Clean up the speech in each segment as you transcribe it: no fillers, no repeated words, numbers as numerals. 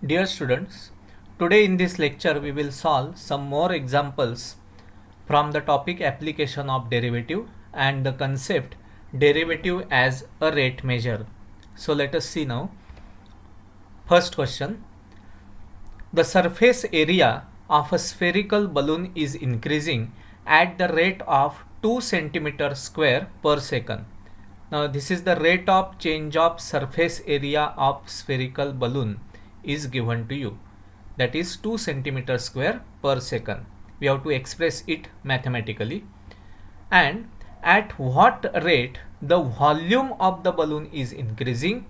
Dear students, today in this lecture we will solve some more examples from the topic application of derivative and the concept derivative as a rate measure. So let us see now. First question. The surface area of a spherical balloon is increasing at the rate of 2 centimeter square per second. Now this is the rate of change of surface area of spherical balloon is given to you, that is 2 centimeter square per second. We have to express it mathematically. And at what rate the volume of the balloon is increasing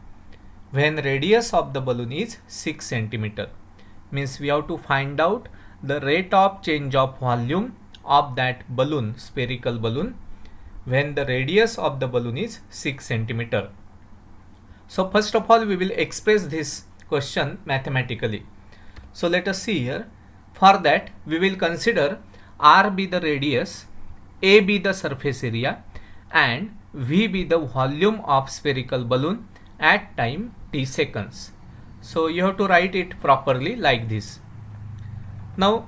when radius of the balloon is 6 centimeter. Means we have to find out the rate of change of volume of that balloon, spherical balloon, when the radius of the balloon is 6 centimeter. So first of all we will express this question mathematically. So let us see here. For that we will consider R be the radius, A be the surface area, and V be the volume of spherical balloon at time t seconds. So you have to write it properly like this. Now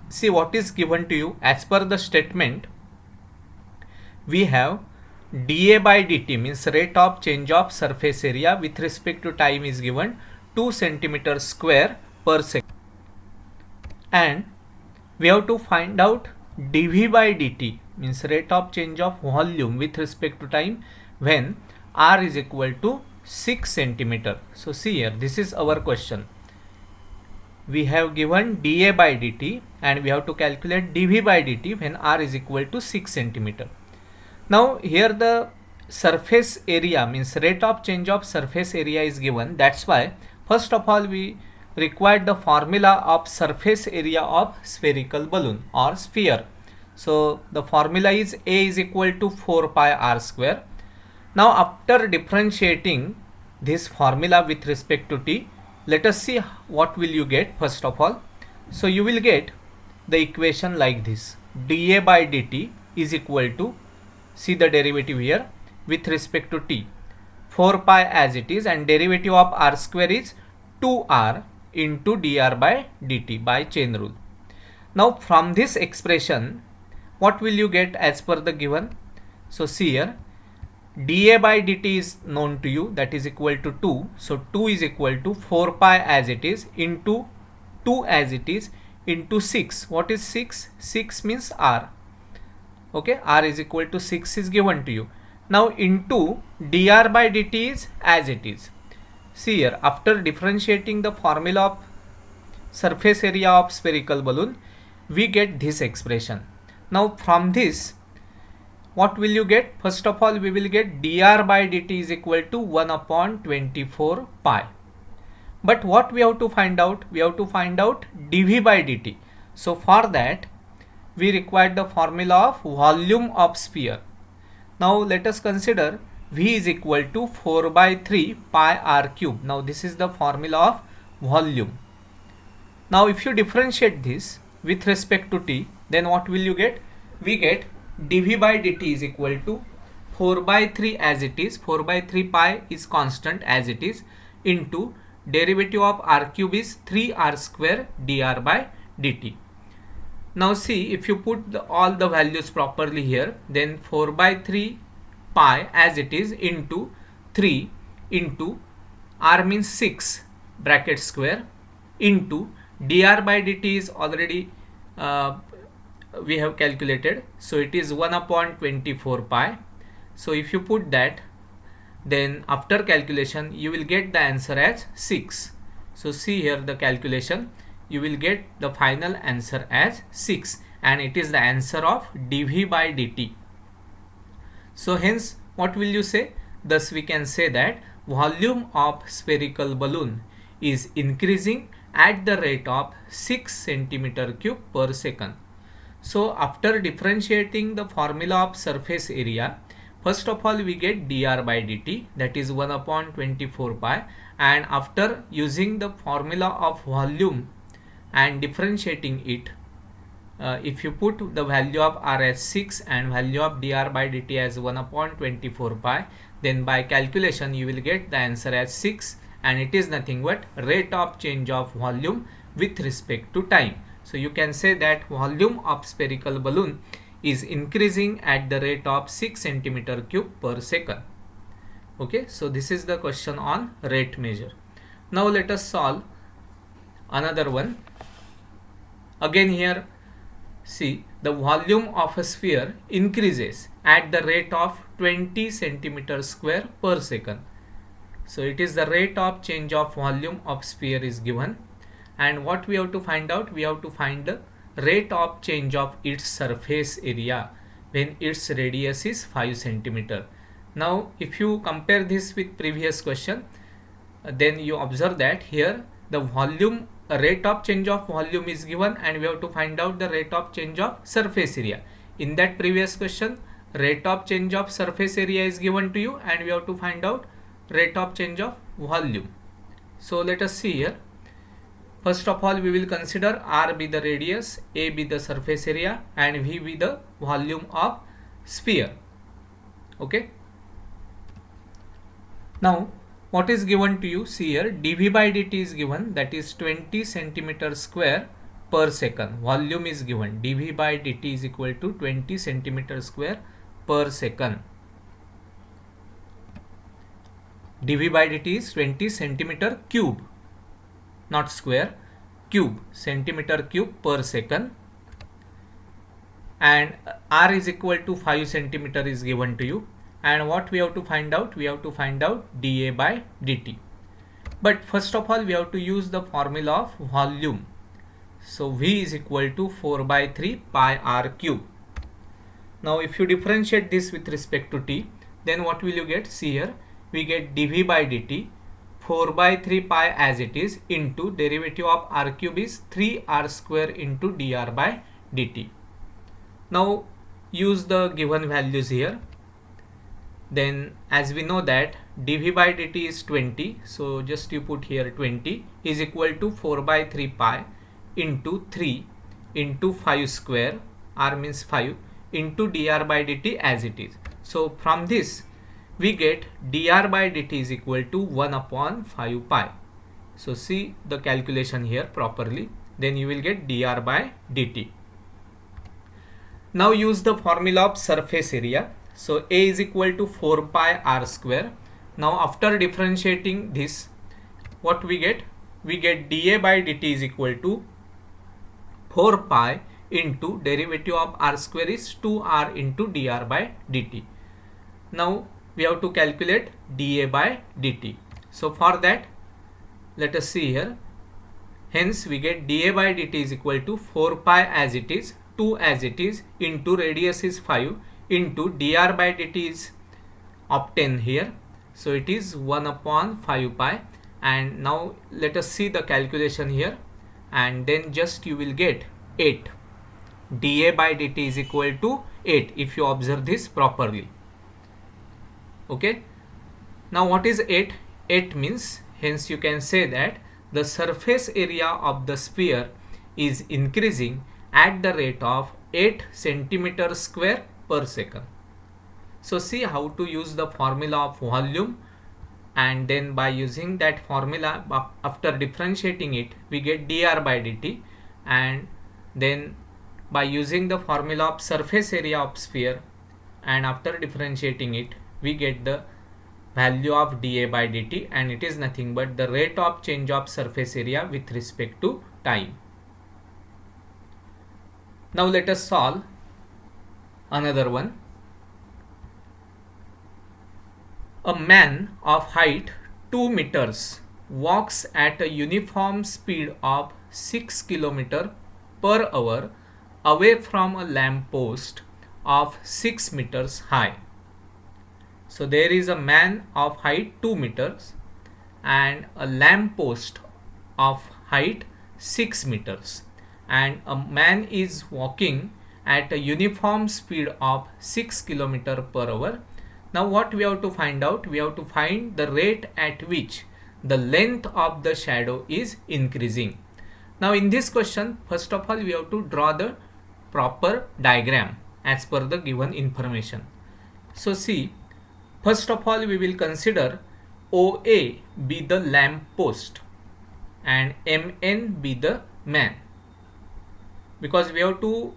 see what is given to you. As per the statement, we have dA by dt means rate of change of surface area with respect to time is given 2 centimeter square per second, and we have to find out dV by dt means rate of change of volume with respect to time when R is equal to 6 centimeter. So see here, this is our question. We have given dA by dt and we have to calculate dV by dt when R is equal to 6 centimeter. Now here the surface area means rate of change of surface area is given. That's why first of all we require the formula of surface area of spherical balloon or sphere. So the formula is A is equal to 4 pi r square. Now after differentiating this formula with respect to t, let us see what will you get first of all. So you will get the equation like this. dA by dt is equal to, see the derivative here with respect to t, 4 pi as it is, and derivative of r square is 2r into dr by dt by chain rule. Now from this expression what will you get as per the given? So see here, dA by dt is known to you, that is equal to 2. So 2 is equal to 4 pi as it is into 2 as it is into 6. What is 6? 6 means r. Okay, r is equal to 6 is given to you. Now into dr by dt is as it is. See here, after differentiating the formula of surface area of spherical balloon, we get this expression. Now from this what will you get? First of all we will get dr by dt is equal to 1 upon 24 pi. But what we have to find out? We have to find out dV by dt. So for that we require the formula of volume of sphere. Now let us consider V is equal to 4 by 3 pi r cube. Now this is the formula of volume. Now if you differentiate this with respect to t, then what will you get? We get dV by dt is equal to 4 by 3 as it is, 4 by 3 pi is constant as it is, into derivative of r cube is 3r square dr by dt. Now see, if you put all the values properly here, then 4 by 3 pi as it is into 3 into r means 6 bracket square into dr by dt is already we have calculated. So it is 1 upon 24 pi. So if you put that, then after calculation you will get the answer as 6. So see here the calculation, you will get the final answer as 6, and it is the answer of dV by dt. So hence what will you say? Thus we can say that volume of spherical balloon is increasing at the rate of 6 centimeter cube per second. So after differentiating the formula of surface area, first of all we get dr by dt, that is 1 upon 24 pi, and after using the formula of volume and differentiating it, if you put the value of r as 6 and value of dr by dt as 1 upon 24 pi, then by calculation you will get the answer as 6, and it is nothing but rate of change of volume with respect to time. So you can say that volume of spherical balloon is increasing at the rate of 6 centimeter cube per second. Okay, so this is the question on rate measure. Now let us solve another one. Again here, see, the volume of a sphere increases at the rate of 20 centimeter square per second. So it is the rate of change of volume of sphere is given, and what we have to find out, we have to find the rate of change of its surface area when its radius is 5 centimeter. Now if you compare this with previous question, then you observe that here the volume rate of change of volume is given and we have to find out the rate of change of surface area. In that previous question, rate of change of surface area is given to you and we have to find out rate of change of volume. So let us see here. First of all, we will consider R be the radius, A be the surface area, and V be the volume of sphere. Okay. Now what is given to you? See here, dV by dt is given, that is 20 centimeter square per second. Volume is given, dV by dt is equal to 20 centimeter square per second. dV by dt is 20 centimeter cube, not square, cube, centimeter cube per second, and R is equal to 5 centimeter is given to you. And what we have to find out? We have to find out dA by dt. But first of all, we have to use the formula of volume. So V is equal to 4 by 3 pi R cube. Now if you differentiate this with respect to t, then what will you get? See here, we get dV by dt 4 by 3 pi as it is into derivative of R cube is 3R square into dr by dt. Now use the given values here. Then as we know that dV by dt is 20, so just you put here 20 is equal to 4 by 3 pi into 3 into 5 square, R means 5, into dr by dt as it is. So from this we get dr by dt is equal to 1 upon 5 pi. So see the calculation here properly, then you will get dr by dt. Now use the formula of surface area. So A is equal to 4 pi R square. Now after differentiating this, what we get? We get dA by dt is equal to 4 pi into derivative of R square is 2R into dr by dt. Now we have to calculate dA by dt. So for that, let us see here. Hence we get dA by dt is equal to 4 pi as it is, 2 as it is, into radius is 5, into dr by dt is obtained here. So it is 1 upon 5 pi. And now let us see the calculation here, and then just you will get 8. dA by dt is equal to 8 if you observe this properly. Okay. Now what is 8? 8 means, hence you can say that the surface area of the sphere is increasing at the rate of 8 centimeter square per second. So see how to use the formula of volume, and then by using that formula, after differentiating it, we get dr by dt, and then by using the formula of surface area of sphere, and after differentiating it, we get the value of dA by dt, and it is nothing but the rate of change of surface area with respect to time. Now let us solve another one. A man of height 2 meters walks at a uniform speed of 6 km per hour away from a lamp post of 6 meters high. So there is a man of height 2 meters and a lamp post of height 6 meters, and a man is walking at a uniform speed of 6 km per hour. Now what we have to find out? We have to find the rate at which the length of the shadow is increasing. Now in this question, first of all we have to draw the proper diagram as per the given information. So see, first of all we will consider OA be the lamp post and MN be the man, because we have to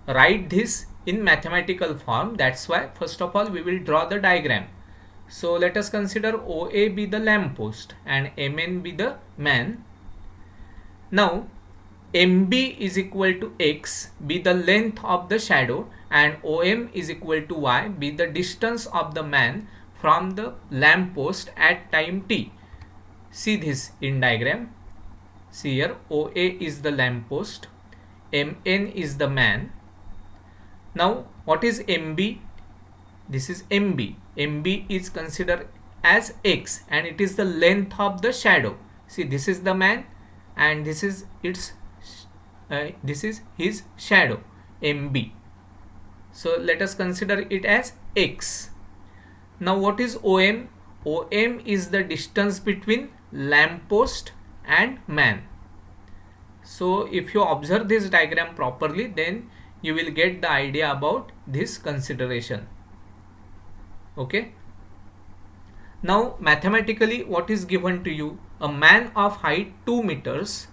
write this in mathematical form. That's why first of all we will draw the diagram. So let us consider OA be the lamp post and MN be the man. Now MB is equal to X be the length of the shadow and OM is equal to Y be the distance of the man from the lamp post at time t. See this in diagram. See here, OA is the lamp post, MN is the man. Now what is MB? This is MB. MB is considered as X and it is the length of the shadow. See, this is the man and this is his shadow, MB. So let us consider it as X. Now what is OM? OM is the distance between lamppost and man. So if you observe this diagram properly, then you will get the idea about this consideration. Okay. Now mathematically what is given to you? A man of height 2 meters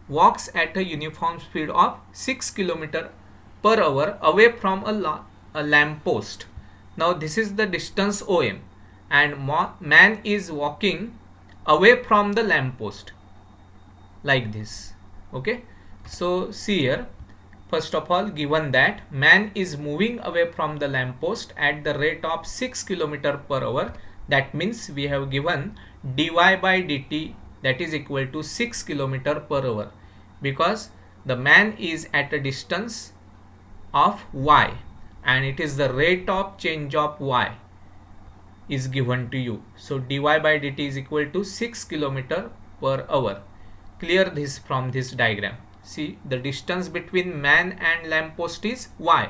walks at a uniform speed of 6 km per hour away from a lamp post. Now this is the distance OM and man is walking away from the lamp post like this. Okay, so see here, first of all given that man is moving away from the lamp post at the rate of 6 km per hour. That means we have given dy by dt that is equal to 6 km per hour, because the man is at a distance of y and it is the rate of change of y is given to you. So dy by dt is equal to 6 km per hour. Clear this from this diagram. See, the distance between man and lamp post is y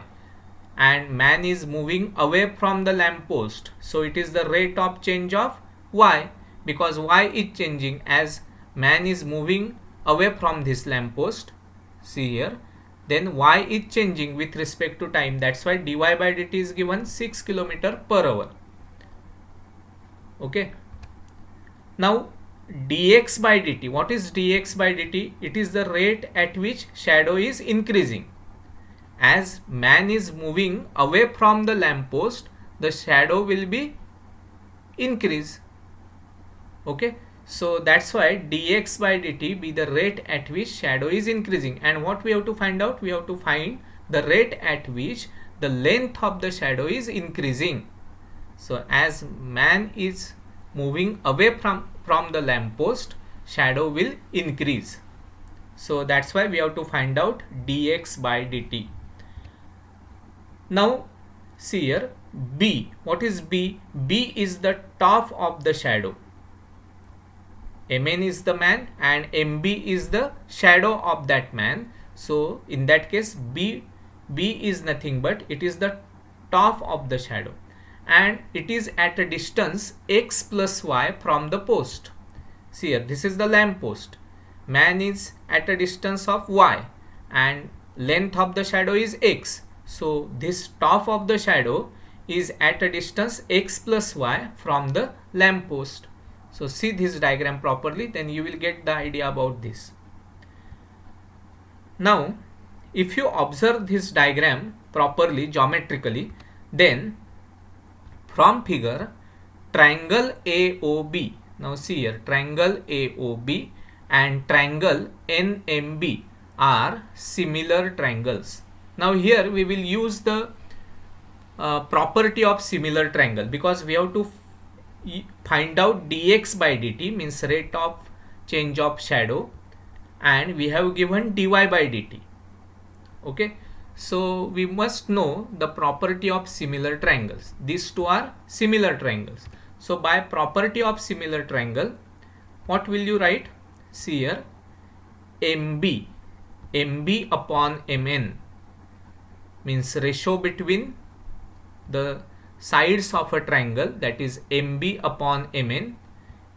and man is moving away from the lamp post, so it is the rate of change of y, because y is changing as man is moving away from this lamp post. See here, then y is changing with respect to time. That's why dy by dt is given 6 km per hour. Okay, now dx by dt. What is dx by dt? It is the rate at which shadow is increasing. As man is moving away from the lamp post, the shadow will be increase. Okay, so that's why dx by dt be the rate at which shadow is increasing. And what we have to find out? We have to find the rate at which the length of the shadow is increasing. So as man is moving away from the lamp post, shadow will increase. So that's why we have to find out dx by dt. Now see here, B. What is B? B is the top of the shadow. Mn is the man and Mb is the shadow of that man. So in that case B is nothing but it is the top of the shadow and it is at a distance x plus y from the post. See here, this is the lamp post. Man is at a distance of y and length of the shadow is x. So this top of the shadow is at a distance x plus y from the lamp post. So see this diagram properly, then you will get the idea about this. Now if you observe this diagram properly geometrically, then from figure triangle AOB, now see here, triangle AOB and triangle NMB are similar triangles. Now here we will use the property of similar triangle, because we have to find out dx by dt, means rate of change of shadow, and we have given dy by dt. Okay, so we must know the property of similar triangles. These two are similar triangles. So by property of similar triangle, what will you write? See here, MB upon Mn means ratio between the sides of a triangle, that is MB upon Mn,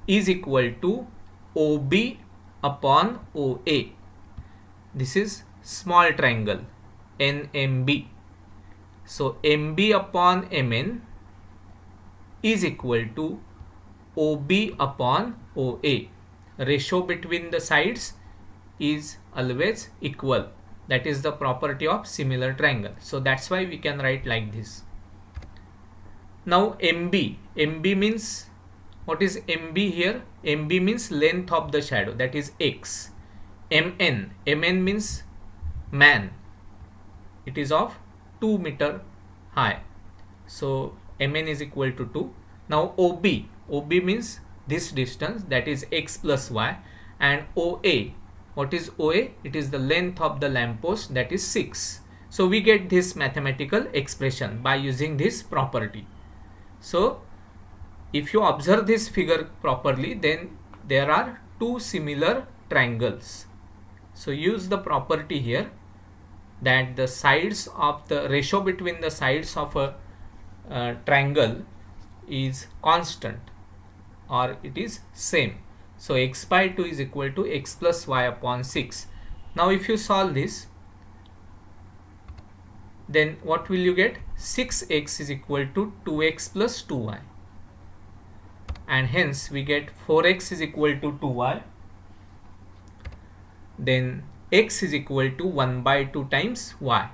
is equal to OB upon OA. This is small triangle NMB. So MB upon Mn is equal to OB upon OA. Ratio between the sides is always equal. That is the property of similar triangle. So that's why we can write like this. Now MB means, what is MB here? MB means length of the shadow, that is x. MN means man. It is of 2 meter high. So MN is equal to 2. Now OB means this distance, that is x plus y, and OA, what is OA? It is the length of the lamppost, that is 6. So we get this mathematical expression by using this property. So if you observe this figure properly, then there are two similar triangles. So use the property here that the sides of the ratio between the sides of a triangle is constant, or it is same. So x by 2 is equal to x plus y upon 6. Now if you solve this, then what will you get? 6x is equal to 2x plus 2y, and hence we get 4x is equal to 2y. Then x is equal to 1 by 2 times y.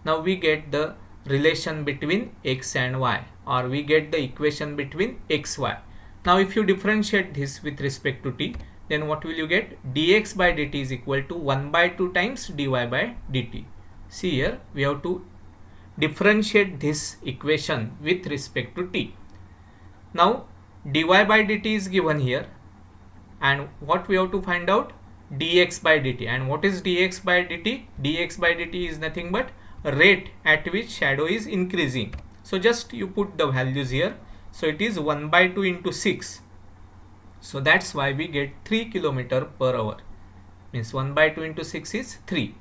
Now we get the relation between x and y, or we get the equation between x, y. Now if you differentiate this with respect to t, then what will you get? Dx by dt is equal to 1 by 2 times dy by dt. See here, we have to differentiate this equation with respect to t. Now dy by dt is given here, and what we have to find out? Dx by dt. And what is dx by dt? Dx by dt is nothing but rate at which shadow is increasing. So just you put the values here. So it is 1 by 2 into 6. So that's why we get 3 km per hour. Means 1 by 2 into 6 is 3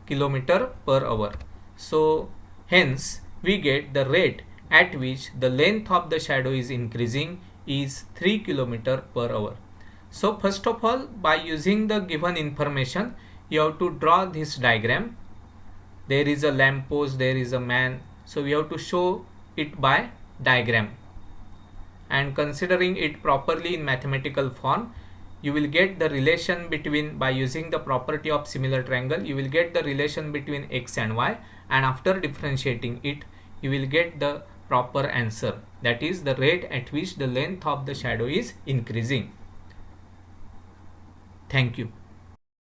km per hour. So hence we get the rate at which the length of the shadow is increasing is 3 km per hour. So first of all, by using the given information, you have to draw this diagram. There is a lamp post, there is a man. So we have to show it by diagram. And considering it properly in mathematical form, you will get the relation between, by using the property of similar triangle, you will get the relation between x and y, and after differentiating it, you will get the proper answer, that is the rate at which the length of the shadow is increasing. Thank you.